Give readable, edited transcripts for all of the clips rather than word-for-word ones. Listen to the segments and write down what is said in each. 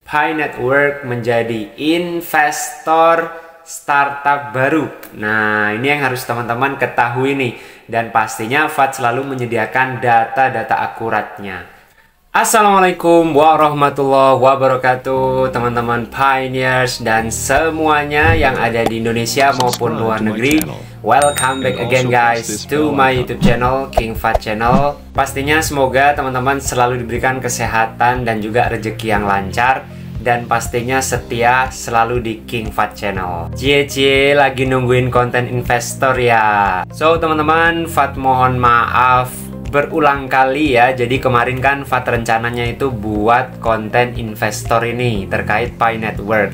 Pi Network menjadi investor startup baru. Nah, ini yang harus teman-teman ketahui nih. Dan pastinya FAT selalu menyediakan data-data akuratnya. Assalamualaikum warahmatullahi wabarakatuh, teman-teman pioneers dan semuanya yang ada di Indonesia maupun luar negeri. Welcome back again guys to my YouTube channel, King Fat Channel. Pastinya semoga teman-teman selalu diberikan kesehatan dan juga rezeki yang lancar. Dan pastinya setia selalu di King Fat Channel. Cie lagi nungguin konten investor ya. So teman-teman, Fat mohon maaf berulang kali ya. Jadi kemarin kan Fat rencananya itu buat konten investor ini terkait Pi Network.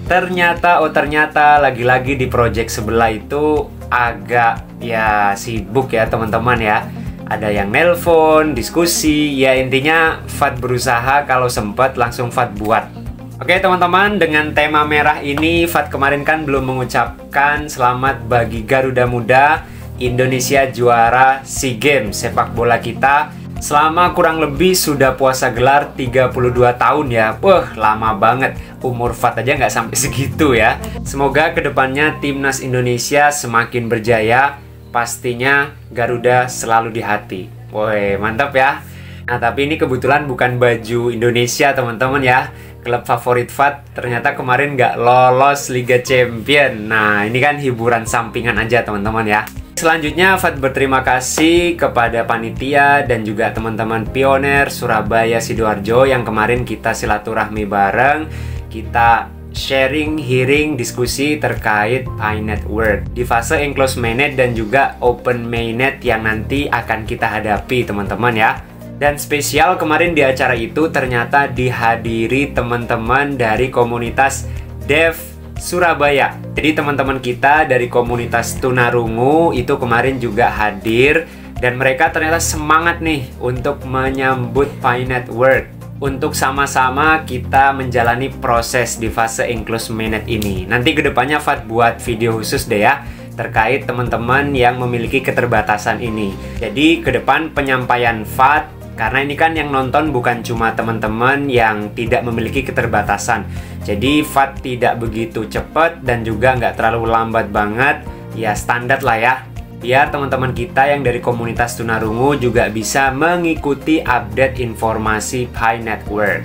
Ternyata lagi-lagi di project sebelah itu agak ya sibuk ya teman-teman ya. Ada yang nelpon, diskusi, ya intinya Fat berusaha kalau sempat langsung Fat buat. Oke teman-teman, dengan tema merah ini Fat kemarin kan belum mengucapkan selamat bagi Garuda Muda Indonesia juara SEA Games sepak bola kita selama kurang lebih sudah puasa gelar 32 tahun ya. Wah, lama banget. Umur Fat aja nggak sampai segitu ya. Semoga kedepannya timnas Indonesia semakin berjaya. Pastinya Garuda selalu di hati. Woi, mantap ya. Nah, tapi ini kebetulan bukan baju Indonesia teman-teman ya. Klub favorit Fat ternyata kemarin nggak lolos Liga Champion. Nah, ini kan hiburan sampingan aja teman-teman ya. Selanjutnya Fat berterima kasih kepada panitia dan juga teman-teman pioner Surabaya Sidoarjo yang kemarin kita silaturahmi bareng. Kita sharing, hearing, diskusi terkait Pi Network di fase enclosed mainnet dan juga open mainnet yang nanti akan kita hadapi teman-teman ya. Dan spesial kemarin di acara itu ternyata dihadiri teman-teman dari komunitas Dev Surabaya. Jadi teman-teman kita dari komunitas tunarungu itu kemarin juga hadir. Dan mereka ternyata semangat nih untuk menyambut Pi Network. Untuk sama-sama kita menjalani proses di fase enclosed mainnet ini. Nanti kedepannya Fat buat video khusus deh ya terkait teman-teman yang memiliki keterbatasan ini. Jadi ke depan penyampaian Fat, karena ini kan yang nonton bukan cuma teman-teman yang tidak memiliki keterbatasan. Jadi Fat tidak begitu cepat dan juga nggak terlalu lambat banget. Ya standar lah ya. Biar teman-teman kita yang dari komunitas tunarungu juga bisa mengikuti update informasi Pi Network.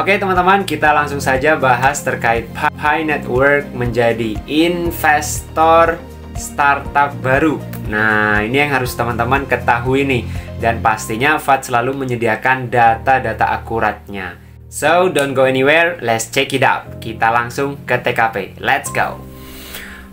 Oke teman-teman, kita langsung saja bahas terkait Pi Network menjadi investor startup baru. Nah, ini yang harus teman-teman ketahui nih. Dan pastinya Fat selalu menyediakan data-data akuratnya. So, don't go anywhere, let's check it out. Kita langsung ke TKP, let's go.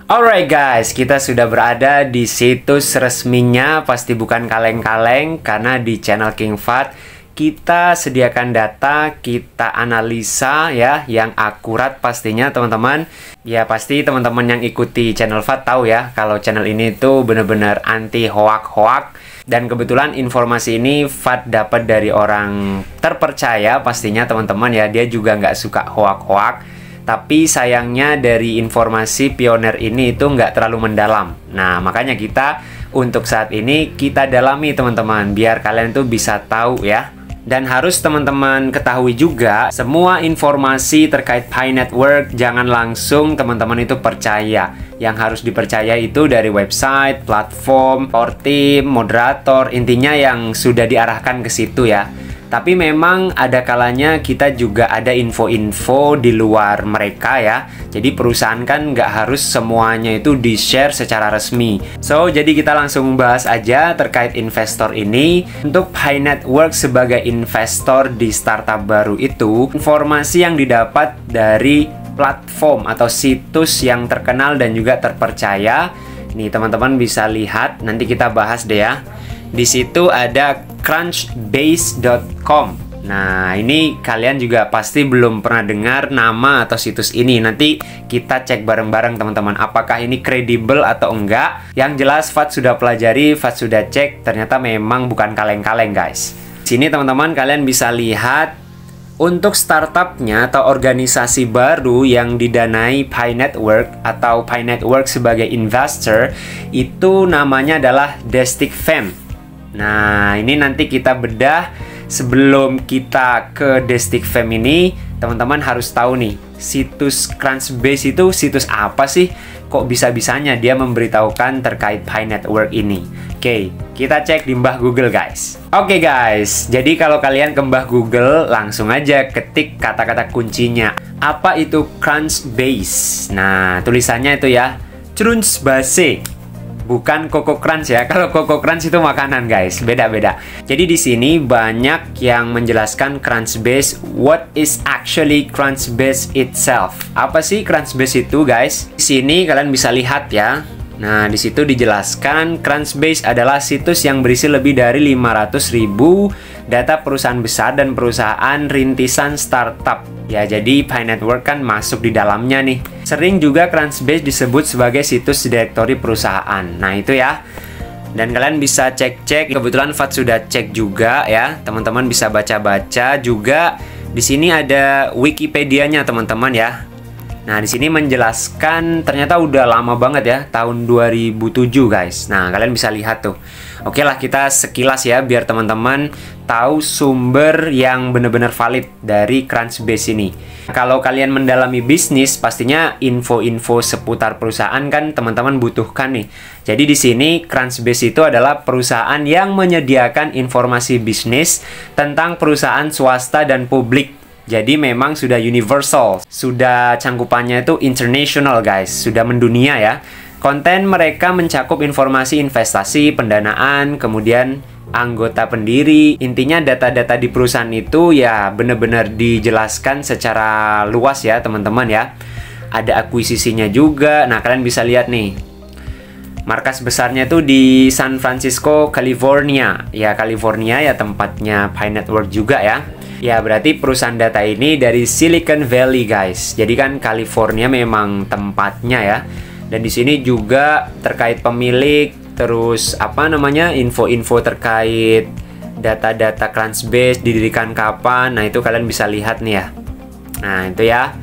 Alright guys, kita sudah berada di situs resminya. Pasti bukan kaleng-kaleng, karena di channel King Fat kita sediakan data, kita analisa ya, yang akurat pastinya teman-teman. Ya pasti teman-teman yang ikuti channel Fat tahu ya, kalau channel ini tuh bener-bener anti hoak-hoak. Dan kebetulan informasi ini Fat dapat dari orang terpercaya pastinya teman-teman ya. Dia juga nggak suka hoak-hoak. Tapi sayangnya dari informasi pioner ini itu nggak terlalu mendalam. Nah makanya kita untuk saat ini kita dalami teman-teman, biar kalian tuh bisa tahu ya. Dan harus teman-teman ketahui juga, semua informasi terkait Pi Network jangan langsung teman-teman itu percaya. Yang harus dipercaya itu dari website, platform, core team, moderator, intinya yang sudah diarahkan ke situ ya. Tapi memang ada kalanya kita juga ada info-info di luar mereka ya. Jadi perusahaan kan nggak harus semuanya itu di-share secara resmi. So, jadi kita langsung bahas aja terkait investor ini. Untuk Pi Network sebagai investor di startup baru itu, informasi yang didapat dari platform atau situs yang terkenal dan juga terpercaya. Nih teman-teman bisa lihat, nanti kita bahas deh ya. Di situ ada crunchbase.com. Nah, ini kalian juga pasti belum pernah dengar nama atau situs ini. Nanti kita cek bareng-bareng teman-teman, apakah ini kredibel atau enggak. Yang jelas Fat sudah pelajari, Fat sudah cek, ternyata memang bukan kaleng-kaleng guys. Sini teman-teman kalian bisa lihat untuk startupnya atau organisasi baru yang didanai Pi Network atau Pi Network sebagai investor, itu namanya adalah Destic Fam. Nah, ini nanti kita bedah sebelum kita ke Destic Fam ini, teman-teman harus tahu nih, situs Crunchbase itu situs apa sih? Kok bisa-bisanya dia memberitahukan terkait Pi Network ini? Oke, kita cek di Mbah Google guys. Oke guys, jadi kalau kalian ke Mbah Google, langsung aja ketik kata-kata kuncinya. Apa itu Crunchbase? Nah, tulisannya itu ya, Crunchbase. Bukan Coco Crunch ya. Kalau Coco Crunch itu makanan guys, beda-beda. Jadi di sini banyak yang menjelaskan Crunchbase. What is actually Crunchbase itself? Apa sih Crunchbase itu guys? Di sini kalian bisa lihat ya. Nah, di situ dijelaskan Crunchbase adalah situs yang berisi lebih dari 500.000 data perusahaan besar dan perusahaan rintisan startup. Ya, jadi Pi Network kan masuk di dalamnya nih. Sering juga Crunchbase disebut sebagai situs direktori perusahaan. Nah, itu ya. Dan kalian bisa cek-cek. Kebetulan Fat sudah cek juga ya. Teman-teman bisa baca-baca juga. Di sini ada Wikipedia-nya teman-teman ya. Nah, di sini menjelaskan ternyata udah lama banget ya, tahun 2007 guys. Nah, kalian bisa lihat tuh. Oke lah, kita sekilas ya biar teman-teman tahu sumber yang benar-benar valid dari Crunchbase ini. Kalau kalian mendalami bisnis, pastinya info-info seputar perusahaan kan teman-teman butuhkan nih. Jadi di sini Crunchbase itu adalah perusahaan yang menyediakan informasi bisnis tentang perusahaan swasta dan publik. Jadi memang sudah universal, sudah cangkupannya itu international guys, sudah mendunia ya. Konten mereka mencakup informasi investasi, pendanaan, kemudian anggota pendiri. Intinya data-data di perusahaan itu ya benar-benar dijelaskan secara luas ya teman-teman ya. Ada akuisisinya juga. Nah, kalian bisa lihat nih. Markas besarnya itu di San Francisco, California. Ya, California ya tempatnya Pi Network juga ya. Ya, berarti perusahaan data ini dari Silicon Valley, guys. Jadi kan California memang tempatnya ya. Dan di sini juga terkait pemilik, terus apa namanya, info-info terkait data-data Crunchbase, didirikan kapan. Nah, itu kalian bisa lihat nih ya. Nah, itu ya.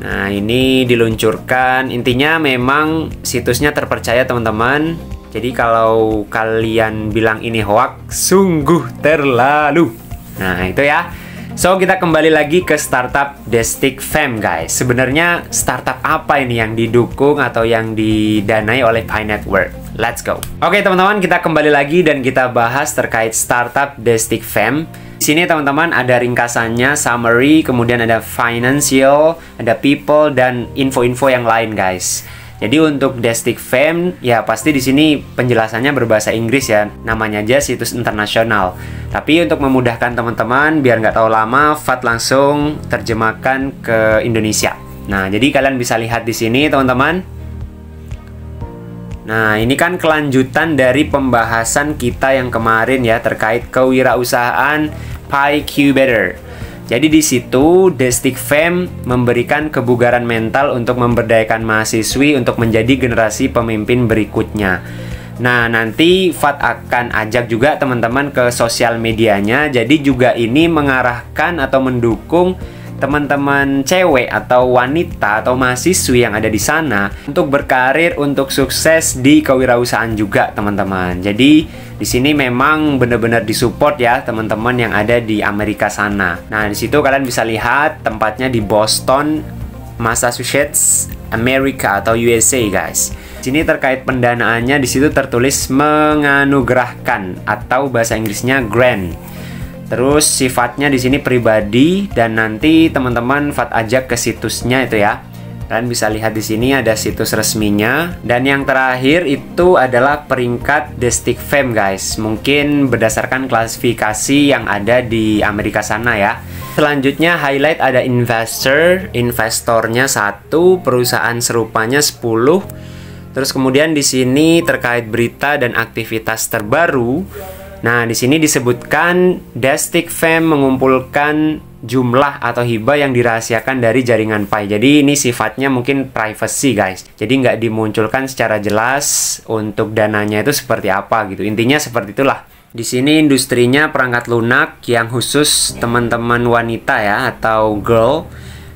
Nah, ini diluncurkan. Intinya memang situsnya terpercaya, teman-teman. Jadi kalau kalian bilang ini hoax, sungguh terlalu. Nah, itu ya. So, kita kembali lagi ke startup Destic Fam, guys. Sebenarnya startup apa ini yang didukung atau yang didanai oleh Pi Network? Let's go. Oke, teman-teman, kita kembali lagi dan kita bahas terkait startup Destic Fam. Di sini, teman-teman, ada ringkasannya, summary, kemudian ada financial, ada people, dan info-info yang lain, guys. Jadi untuk Destic Fam, ya pasti di sini penjelasannya berbahasa Inggris ya, namanya aja situs internasional. Tapi untuk memudahkan teman-teman, biar nggak tahu lama, Fat langsung terjemahkan ke Indonesia. Nah, jadi kalian bisa lihat di sini, teman-teman. Nah, ini kan kelanjutan dari pembahasan kita yang kemarin ya, terkait kewirausahaan PiQbetter. Jadi di situ Destic Fam memberikan kebugaran mental untuk memberdayakan mahasiswi untuk menjadi generasi pemimpin berikutnya. Nah, nanti Fat akan ajak juga teman-teman ke sosial medianya. Jadi juga ini mengarahkan atau mendukung teman-teman cewek atau wanita atau mahasiswi yang ada di sana untuk berkarir, untuk sukses di kewirausahaan juga, teman-teman. Jadi di sini memang benar-benar disupport ya teman-teman yang ada di Amerika sana. Nah, di situ kalian bisa lihat tempatnya di Boston, Massachusetts, Amerika atau USA, guys. Sini terkait pendanaannya di situ tertulis menganugerahkan atau bahasa Inggrisnya grant. Terus sifatnya di sini pribadi dan nanti teman-teman Fat ajak ke situsnya itu ya. Kalian bisa lihat di sini ada situs resminya dan yang terakhir itu adalah peringkat Destic Fam, guys. Mungkin berdasarkan klasifikasi yang ada di Amerika sana ya. Selanjutnya highlight ada investornya 1, perusahaan serupanya 10. Terus kemudian di sini terkait berita dan aktivitas terbaru. Nah, di sini disebutkan Destic Fam mengumpulkan jumlah atau hibah yang dirahasiakan dari jaringan Pi. Jadi ini sifatnya mungkin privacy, guys. Jadi nggak dimunculkan secara jelas untuk dananya itu seperti apa gitu. Intinya seperti itulah. Di sini industrinya perangkat lunak yang khusus teman-teman wanita ya atau girl.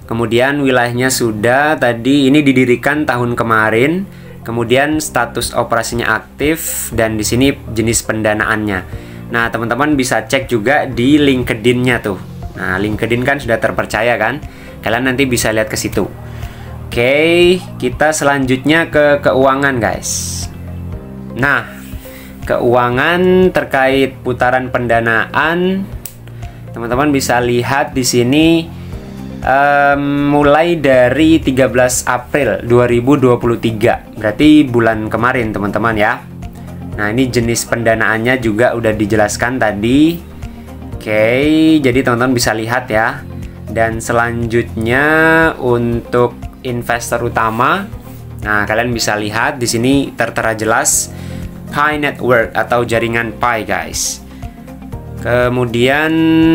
Kemudian wilayahnya sudah tadi ini didirikan tahun kemarin. Kemudian status operasinya aktif dan di sini jenis pendanaannya. Nah, teman-teman bisa cek juga di LinkedIn-nya tuh. Nah, LinkedIn kan sudah terpercaya kan? Kalian nanti bisa lihat ke situ. Oke, kita selanjutnya ke keuangan, guys. Nah, keuangan terkait putaran pendanaan, teman-teman bisa lihat di sini mulai dari 13 April 2023. Berarti bulan kemarin, teman-teman ya. Nah, ini jenis pendanaannya juga udah dijelaskan tadi. Oke, jadi teman-teman bisa lihat ya. Dan selanjutnya untuk investor utama, nah kalian bisa lihat di sini tertera jelas Pi Network atau jaringan Pi, guys. Kemudian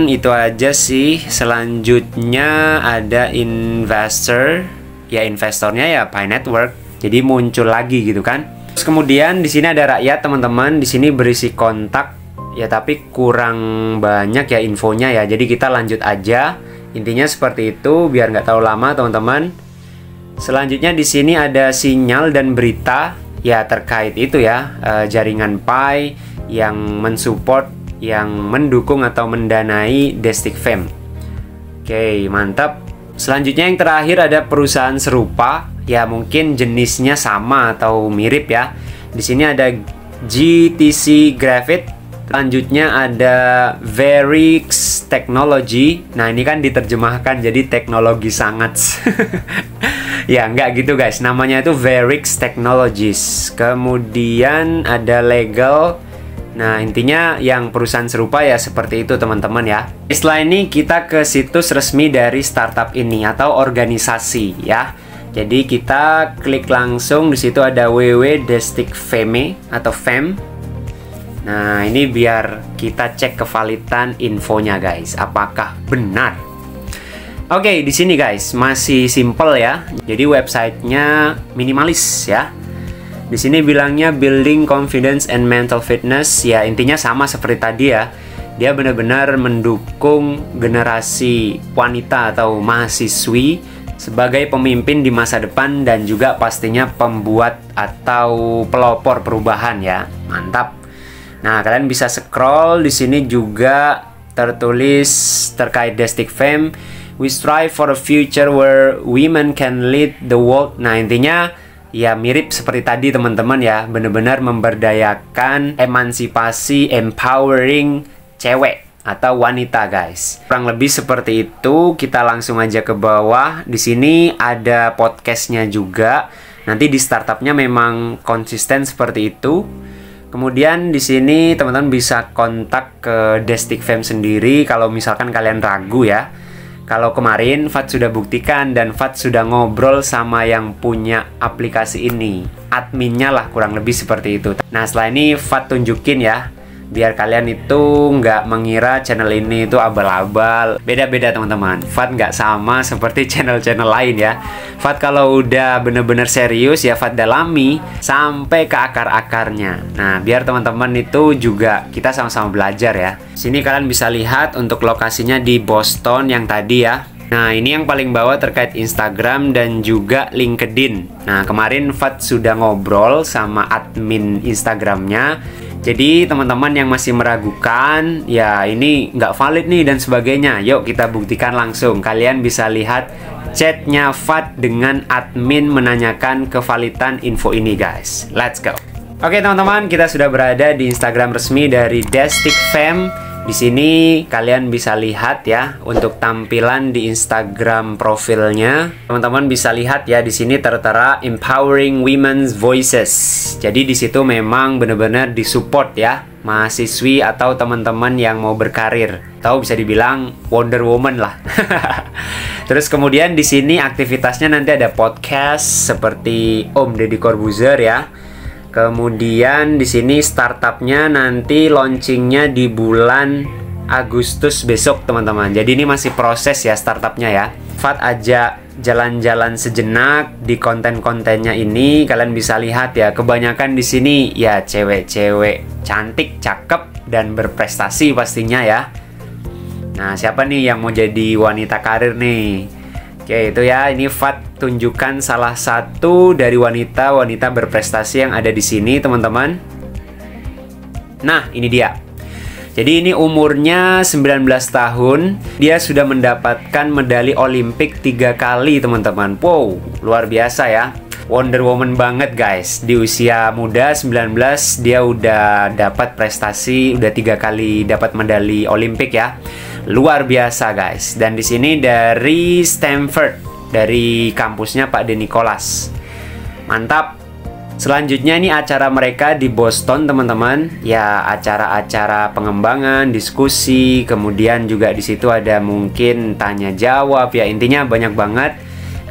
itu aja sih. Selanjutnya ada investor, ya investornya ya Pi Network. Jadi muncul lagi gitu kan. Terus kemudian di sini ada rakyat, teman-teman. Di sini berisi kontak ya, tapi kurang banyak ya infonya ya. Jadi kita lanjut aja. Intinya seperti itu biar nggak terlalu lama, teman-teman. Selanjutnya di sini ada sinyal dan berita ya terkait itu ya, jaringan Pi yang mensupport, yang mendukung atau mendanai Destik Fam. Oke, mantap. Selanjutnya yang terakhir ada perusahaan serupa, ya mungkin jenisnya sama atau mirip ya. Di sini ada GTC Graphite. Selanjutnya ada Verix Technology. Nah, ini kan diterjemahkan jadi teknologi sangat. Ya, enggak gitu guys. Namanya itu Verix Technologies. Kemudian ada Legal. Nah, intinya yang perusahaan serupa ya seperti itu, teman-teman ya. Setelah ini kita ke situs resmi dari startup ini atau organisasi ya. Jadi kita klik langsung, di situ ada www.destikfame atau Fam. Nah, ini biar kita cek kevalidan infonya, guys. Apakah benar? Oke, di sini guys masih simple ya. Jadi websitenya minimalis ya. Di sini bilangnya building confidence and mental fitness. Ya, intinya sama seperti tadi ya. Dia benar-benar mendukung generasi wanita atau mahasiswi sebagai pemimpin di masa depan dan juga pastinya pembuat atau pelopor perubahan ya. Mantap. Nah, kalian bisa scroll, di sini juga tertulis terkait Destik Fam. We strive for a future where women can lead the world. Nah, intinya ya mirip seperti tadi, teman-teman ya. Benar-benar memberdayakan, emansipasi, empowering cewek atau wanita, guys. Kurang lebih seperti itu. Kita langsung aja ke bawah. Di sini ada podcastnya juga. Nanti di startupnya memang konsisten seperti itu. Kemudian di sini teman-teman bisa kontak ke Destik Fam sendiri kalau misalkan kalian ragu ya. Kalau kemarin Fat sudah buktikan dan Fat sudah ngobrol sama yang punya aplikasi ini. Adminnya lah kurang lebih seperti itu. Nah, setelah ini Fat tunjukin ya, biar kalian itu nggak mengira channel ini itu abal-abal. Beda-beda, teman-teman. Fat nggak sama seperti channel-channel lain ya. Fat kalau udah bener-bener serius ya Fat dalami sampai ke akar-akarnya. Nah, biar teman-teman itu juga kita sama-sama belajar ya. Sini kalian bisa lihat untuk lokasinya di Boston yang tadi ya. Nah, ini yang paling bawah terkait Instagram dan juga LinkedIn. Nah, kemarin Fat sudah ngobrol sama admin Instagramnya. Jadi teman-teman yang masih meragukan, ya ini nggak valid nih dan sebagainya, yuk kita buktikan langsung. Kalian bisa lihat chatnya Fat dengan admin menanyakan kevalidan info ini, guys. Let's go. Oke teman-teman, kita sudah berada di Instagram resmi dari Destik Fam. Di sini kalian bisa lihat ya untuk tampilan di Instagram profilnya. Teman-teman bisa lihat ya di sini tertera Empowering Women's Voices. Jadi di situ memang benar-benar disupport ya mahasiswi atau teman-teman yang mau berkarir. Atau bisa dibilang Wonder Woman lah. Terus kemudian di sini aktivitasnya nanti ada podcast seperti Om Deddy Corbuzier ya. Kemudian di sini startupnya nanti launchingnya di bulan Agustus besok, teman-teman. Jadi ini masih proses ya startupnya ya. Fat ajak jalan-jalan sejenak di konten-kontennya ini. Kalian bisa lihat ya, kebanyakan di sini ya cewek-cewek cantik, cakep dan berprestasi pastinya ya. Nah, siapa nih yang mau jadi wanita karir nih? Oke, itu ya, ini Fat tunjukkan salah satu dari wanita-wanita berprestasi yang ada di sini, teman-teman. Nah, ini dia. Jadi ini umurnya 19 tahun. Dia sudah mendapatkan medali Olimpik 3 kali teman-teman. Wow, luar biasa ya. Wonder Woman banget guys. Di usia muda 19 dia udah dapat prestasi, udah 3 kali dapat medali Olimpik ya. Luar biasa guys. Dan di sini dari Stanford, dari kampusnya Pak De Nicolas. Mantap. Selanjutnya ini acara mereka di Boston teman-teman. Ya, acara-acara pengembangan, diskusi, kemudian juga di situ ada mungkin tanya jawab ya. Intinya banyak banget.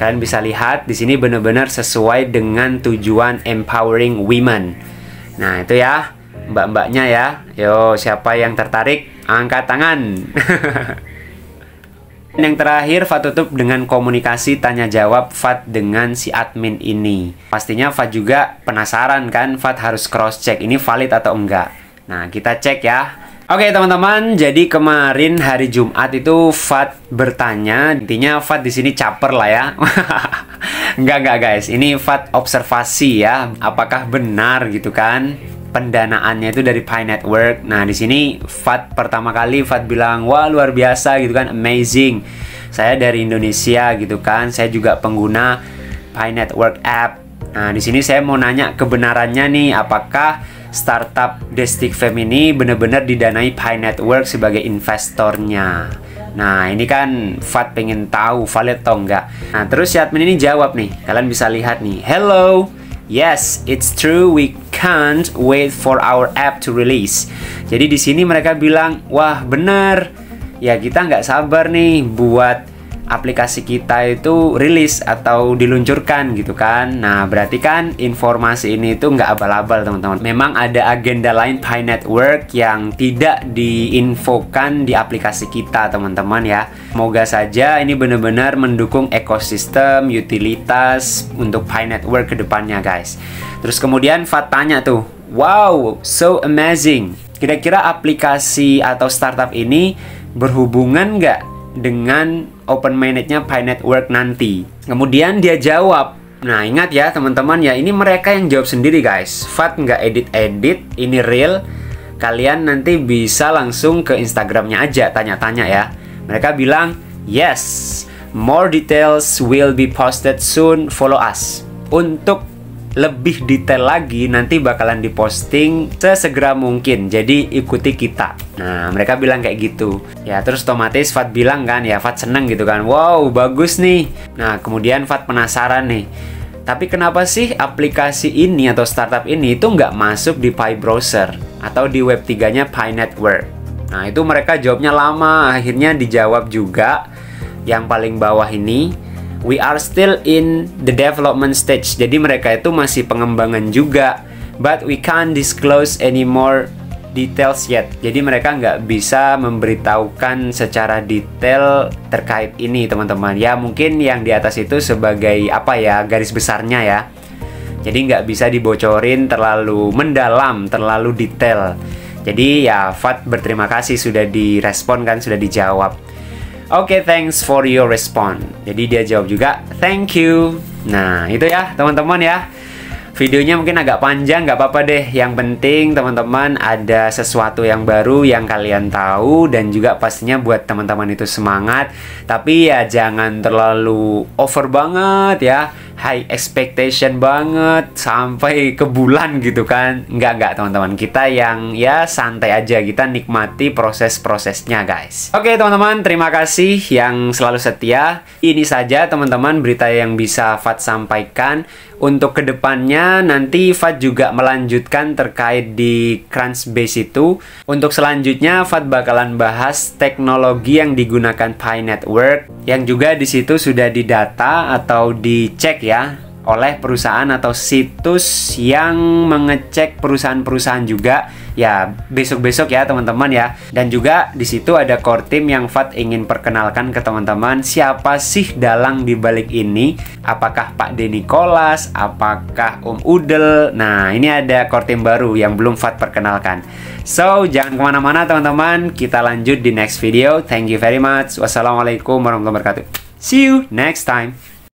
Kalian bisa lihat di sini benar-benar sesuai dengan tujuan empowering women. Nah, itu ya mbak-mbaknya ya. Yo, siapa yang tertarik? Angkat tangan. Yang terakhir, Fat tutup dengan komunikasi tanya jawab Fat dengan si admin ini. Pastinya Fat juga penasaran kan, Fat harus cross check ini valid atau enggak. Nah, kita cek ya. Oke teman-teman, jadi kemarin hari Jumat itu Fat bertanya, intinya Fat di sini caper lah ya. Enggak guys, ini Fat observasi ya, apakah benar gitu kan pendanaannya itu dari Pi Network. Nah, di sini Fat pertama kali Fat bilang, "Wah, luar biasa gitu kan, amazing. Saya dari Indonesia gitu kan. Saya juga pengguna Pi Network app." Nah, di sini saya mau nanya kebenarannya nih, apakah startup Destic Fam ini benar-benar didanai Pi Network sebagai investornya? Nah, ini kan Fat pengen tahu valid atau enggak. Nah, terus si admin ini jawab nih. Kalian bisa lihat nih. "Hello. Yes, it's true. We can't wait for our app to release." Jadi di sini mereka bilang, wah benar. Ya kita nggak sabar nih buat aplikasi kita itu rilis atau diluncurkan gitu kan. Nah berarti kan informasi ini itu nggak abal-abal teman-teman. Memang ada agenda lain Pi Network yang tidak diinfokan di aplikasi kita teman-teman ya. Semoga saja ini benar-benar mendukung ekosistem utilitas untuk Pi Network ke depannya guys. Terus kemudian Fat tanya tuh, wow so amazing. Kira-kira aplikasi atau startup ini berhubungan nggak dengan open mainnet-nya Pi Network nanti? Kemudian dia jawab. Nah ingat ya teman-teman ya, ini mereka yang jawab sendiri guys. Fat nggak edit-edit, ini real. Kalian nanti bisa langsung ke Instagramnya aja tanya-tanya ya. Mereka bilang, yes, more details will be posted soon, follow us. Untuk lebih detail lagi nanti bakalan diposting sesegera mungkin, jadi ikuti kita. Nah mereka bilang kayak gitu ya. Terus otomatis Fat bilang kan ya, Fat seneng gitu kan, wow bagus nih. Nah kemudian Fat penasaran nih, tapi kenapa sih aplikasi ini atau startup ini itu nggak masuk di Pi Browser atau di web 3 nya Pi Network? Nah itu mereka jawabnya lama, akhirnya dijawab juga yang paling bawah ini, we are still in the development stage. Jadi mereka itu masih pengembangan juga, but we can't disclose any more details yet. Jadi mereka nggak bisa memberitahukan secara detail terkait ini teman-teman. Ya mungkin yang di atas itu sebagai apa ya, garis besarnya ya. Jadi nggak bisa dibocorin terlalu mendalam, terlalu detail. Jadi ya Fat berterima kasih sudah direspon kan, sudah dijawab. Oke, thanks for your response. Jadi dia jawab juga, thank you. Nah, itu ya teman-teman ya. Videonya mungkin agak panjang, nggak apa-apa deh. Yang penting teman-teman ada sesuatu yang baru yang kalian tahu. Dan juga pastinya buat teman-teman itu semangat. Tapi ya jangan terlalu over banget ya. High expectation banget sampai ke bulan gitu kan. Enggak teman-teman. Kita yang ya santai aja, kita nikmati proses-prosesnya guys. Oke teman-teman, terima kasih yang selalu setia. Ini saja teman-teman berita yang bisa Fat sampaikan. Untuk kedepannya nanti Fat juga melanjutkan terkait di Crunchbase itu. Untuk selanjutnya Fat bakalan bahas teknologi yang digunakan Pi Network, yang juga di situ sudah didata atau dicek ya oleh perusahaan atau situs yang mengecek perusahaan-perusahaan juga ya, besok-besok ya teman-teman ya. Dan juga di situ ada core team yang Fat ingin perkenalkan ke teman-teman, siapa sih dalang di balik ini. Apakah Pak De Nicolas, apakah Om Udel. Nah ini ada core team baru yang belum Fat perkenalkan. So jangan kemana-mana teman-teman, kita lanjut di next video. Thank you very much. Wassalamualaikum warahmatullahi wabarakatuh. See you next time.